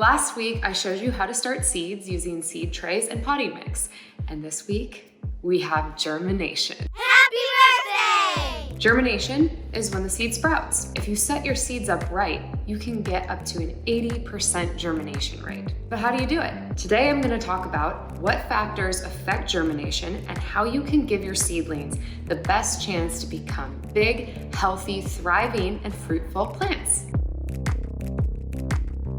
Last week, I showed you how to start seeds using seed trays and potting mix. And this week, we have germination. Happy birthday! Germination is when the seed sprouts. If you set your seeds up right, you can get up to an 80% germination rate. But how do you do it? Today, I'm going to talk about what factors affect germination and how you can give your seedlings the best chance to become big, healthy, thriving, and fruitful plants.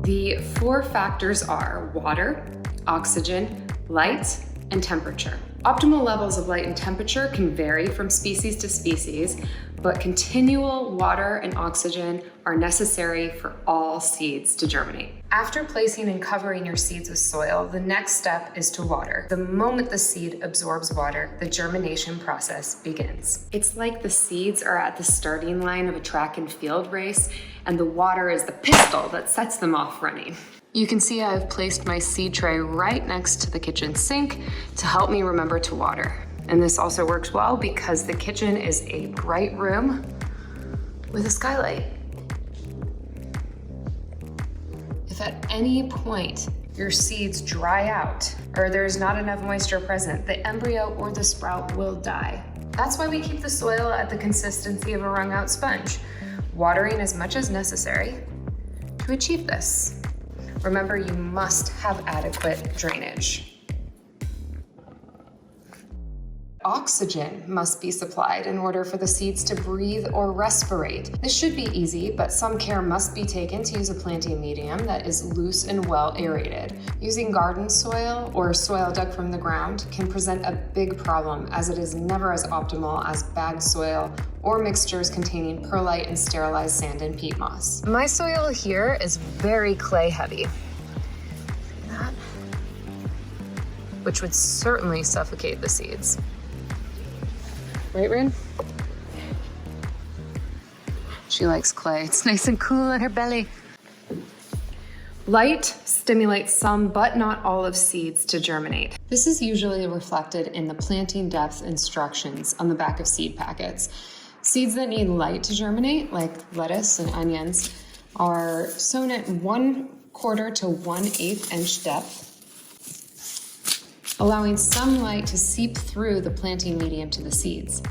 The 4 factors are water, oxygen, light, and temperature. Optimal levels of light and temperature can vary from species to species, but continual water and oxygen are necessary for all seeds to germinate. After placing and covering your seeds with soil, the next step is to water. The moment the seed absorbs water, the germination process begins. It's like the seeds are at the starting line of a track and field race, and the water is the pistol that sets them off running. You can see I've placed my seed tray right next to the kitchen sink to help me remember to water. And this also works well because the kitchen is a bright room with a skylight. If at any point your seeds dry out or there's not enough moisture present, the embryo or the sprout will die. That's why we keep the soil at the consistency of a wrung out sponge, watering as much as necessary to achieve this. Remember, you must have adequate drainage. Oxygen must be supplied in order for the seeds to breathe or respirate. This should be easy, but some care must be taken to use a planting medium that is loose and well aerated. Using garden soil or soil dug from the ground can present a big problem, as it is never as optimal as bagged soil or mixtures containing perlite and sterilized sand and peat moss. My soil here is very clay heavy. See that? Which would certainly suffocate the seeds. Right, Rin? She likes clay. It's nice and cool in her belly. Light stimulates some, but not all of seeds to germinate. This is usually reflected in the planting depth instructions on the back of seed packets. Seeds that need light to germinate, like lettuce and onions, are sown at 1/4 to 1/8 inch depth, allowing some light to seep through the planting medium to the seeds.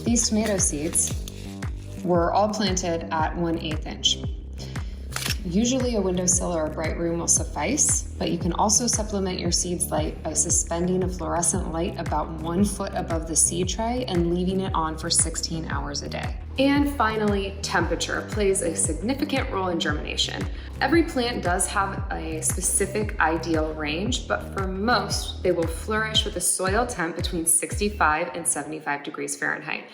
These tomato seeds were all planted at 1/8 inch. Usually a windowsill or a bright room will suffice, but you can also supplement your seeds light by suspending a fluorescent light about 1 foot above the seed tray and leaving it on for 16 hours a day. And finally, temperature plays a significant role in germination. Every plant does have a specific ideal range, but for most, they will flourish with a soil temp between 65 and 75 degrees Fahrenheit.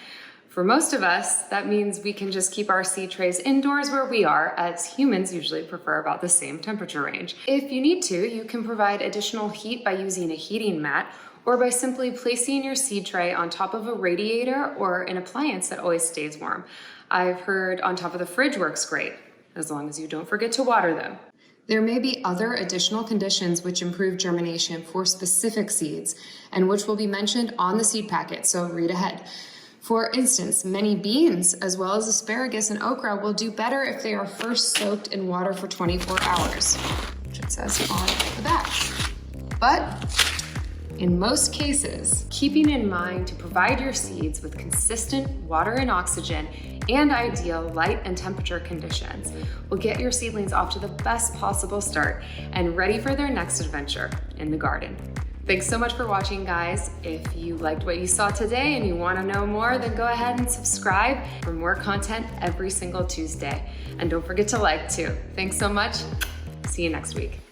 For most of us, that means we can just keep our seed trays indoors where we are, as humans usually prefer about the same temperature range. If you need to, you can provide additional heat by using a heating mat or by simply placing your seed tray on top of a radiator or an appliance that always stays warm. I've heard on top of the fridge works great, as long as you don't forget to water them. There may be other additional conditions which improve germination for specific seeds and which will be mentioned on the seed packet, so read ahead. For instance, many beans, as well as asparagus and okra, will do better if they are first soaked in water for 24 hours, which it says on the back. But in most cases, keeping in mind to provide your seeds with consistent water and oxygen and ideal light and temperature conditions will get your seedlings off to the best possible start and ready for their next adventure in the garden. Thanks so much for watching, guys. If you liked what you saw today and you want to know more, then go ahead and subscribe for more content every single Tuesday. And don't forget to like too. Thanks so much. See you next week.